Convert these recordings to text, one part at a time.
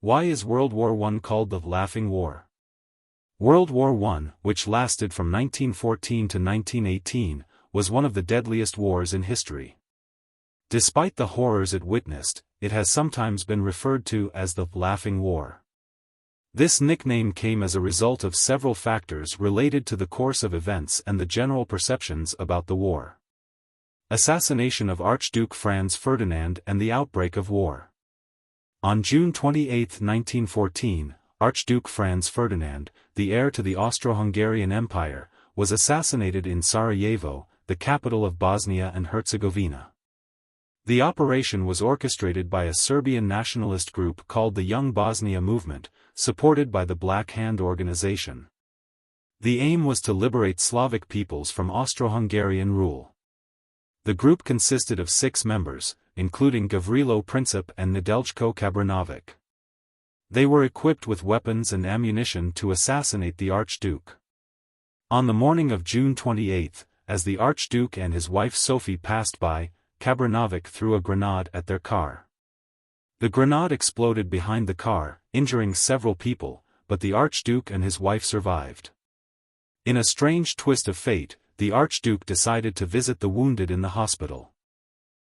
Why is World War I called the Laughing War? World War I, which lasted from 1914 to 1918, was one of the deadliest wars in history. Despite the horrors it witnessed, it has sometimes been referred to as the Laughing War. This nickname came as a result of several factors related to the course of events and the general perceptions about the war. Assassination of Archduke Franz Ferdinand and the outbreak of war. On June 28, 1914, Archduke Franz Ferdinand, the heir to the Austro-Hungarian Empire, was assassinated in Sarajevo, the capital of Bosnia and Herzegovina. The operation was orchestrated by a Serbian nationalist group called the Young Bosnia Movement, supported by the Black Hand organization. The aim was to liberate Slavic peoples from Austro-Hungarian rule. The group consisted of 6 members, including Gavrilo Princip and Nedeljko Kabranovic. They were equipped with weapons and ammunition to assassinate the Archduke. On the morning of June 28, as the Archduke and his wife Sophie passed by, Kabranovic threw a grenade at their car. The grenade exploded behind the car, injuring several people, but the Archduke and his wife survived. In a strange twist of fate, the Archduke decided to visit the wounded in the hospital.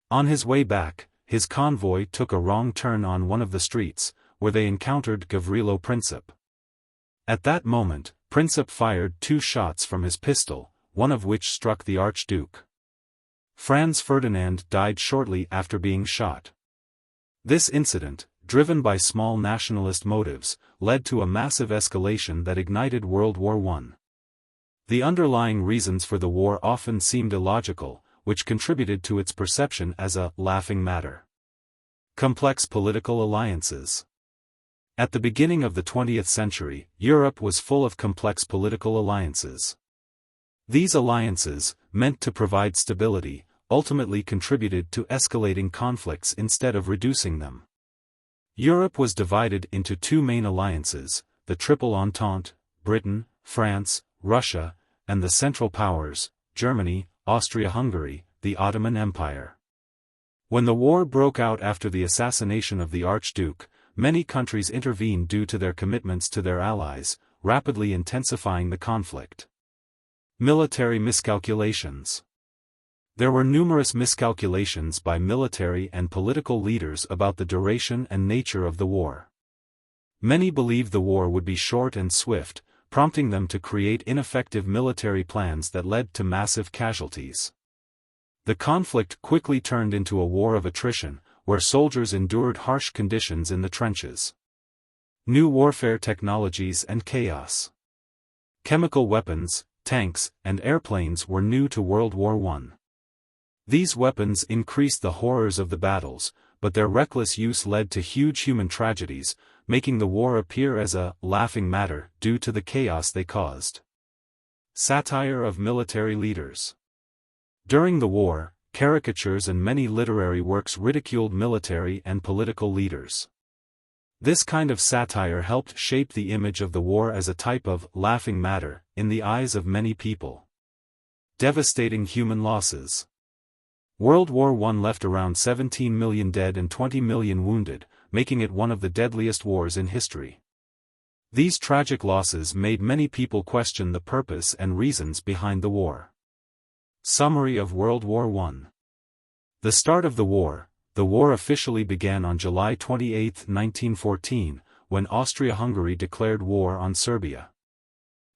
On his way back, his convoy took a wrong turn on one of the streets, where they encountered Gavrilo Princip. At that moment, Princip fired 2 shots from his pistol, one of which struck the Archduke. Franz Ferdinand died shortly after being shot. This incident, driven by small nationalist motives, led to a massive escalation that ignited World War I. The underlying reasons for the war often seemed illogical, which contributed to its perception as a laughing matter. Complex political alliances. At the beginning of the 20th century, Europe was full of complex political alliances. These alliances, meant to provide stability, ultimately contributed to escalating conflicts instead of reducing them. Europe was divided into 2 main alliances, the Triple Entente, Britain, France, Russia, and the Central Powers, Germany, Austria-Hungary, the Ottoman Empire. When the war broke out after the assassination of the Archduke, many countries intervened due to their commitments to their allies, rapidly intensifying the conflict. Military miscalculations. There were numerous miscalculations by military and political leaders about the duration and nature of the war. Many believed the war would be short and swift, prompting them to create ineffective military plans that led to massive casualties. The conflict quickly turned into a war of attrition, where soldiers endured harsh conditions in the trenches. New warfare technologies and chaos. Chemical weapons, tanks, and airplanes were new to World War I. These weapons increased the horrors of the battles, but their reckless use led to huge human tragedies, making the war appear as a laughing matter due to the chaos they caused. Satire of military leaders. During the war, caricatures and many literary works ridiculed military and political leaders. This kind of satire helped shape the image of the war as a type of laughing matter in the eyes of many people. Devastating human losses. World War I left around 17 million dead and 20 million wounded, making it one of the deadliest wars in history. These tragic losses made many people question the purpose and reasons behind the war. Summary of World War I. The start of the war officially began on July 28, 1914, when Austria-Hungary declared war on Serbia.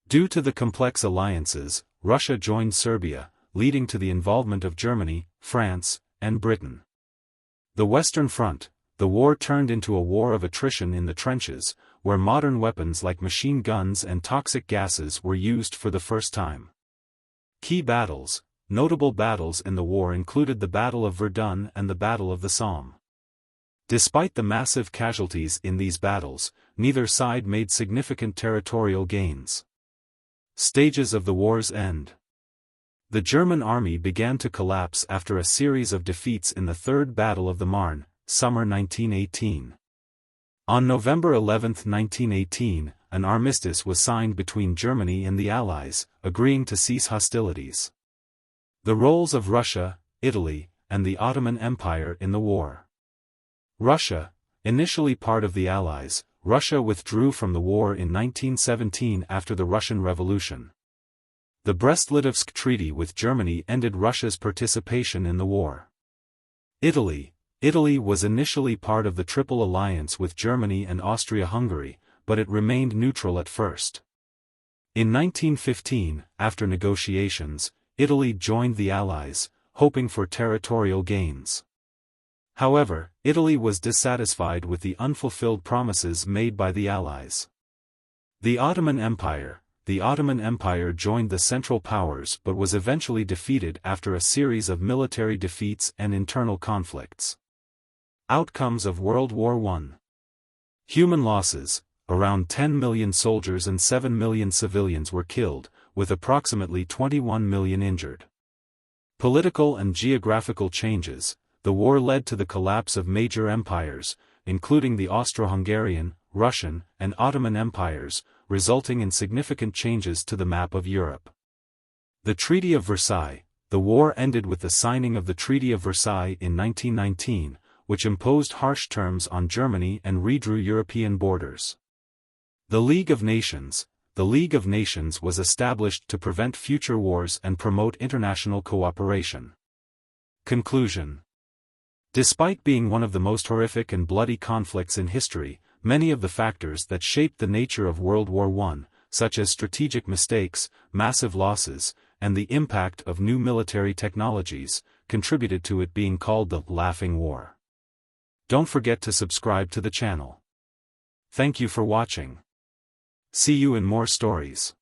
Due to the complex alliances, Russia joined Serbia, leading to the involvement of Germany, France, and Britain. The Western Front, the war turned into a war of attrition in the trenches, where modern weapons like machine guns and toxic gases were used for the first time. Key battles. Notable battles in the war included the Battle of Verdun and the Battle of the Somme. Despite the massive casualties in these battles, neither side made significant territorial gains. Stages of the war's end. The German army began to collapse after a series of defeats in the Third Battle of the Marne, summer 1918. On November 11, 1918, an armistice was signed between Germany and the Allies, agreeing to cease hostilities. The roles of Russia, Italy, and the Ottoman Empire in the war. Russia, initially part of the Allies, Russia withdrew from the war in 1917 after the Russian Revolution. The Brest-Litovsk Treaty with Germany ended Russia's participation in the war. Italy was initially part of the Triple Alliance with Germany and Austria-Hungary, but it remained neutral at first. In 1915, after negotiations, Italy joined the Allies, hoping for territorial gains. However, Italy was dissatisfied with the unfulfilled promises made by the Allies. The Ottoman Empire joined the Central Powers but was eventually defeated after a series of military defeats and internal conflicts. Outcomes of World War I. Human losses: around 10 million soldiers and 7 million civilians were killed, with approximately 21 million injured. Political and geographical changes: the war led to the collapse of major empires, including the Austro-Hungarian, Russian, and Ottoman empires, resulting in significant changes to the map of Europe. The Treaty of Versailles: the war ended with the signing of the Treaty of Versailles in 1919, which imposed harsh terms on Germany and redrew European borders. The League of Nations: the League of Nations was established to prevent future wars and promote international cooperation. Conclusion: despite being one of the most horrific and bloody conflicts in history, many of the factors that shaped the nature of World War I, such as strategic mistakes, massive losses, and the impact of new military technologies, contributed to it being called the Laughing War. Don't forget to subscribe to the channel. Thank you for watching. See you in more stories.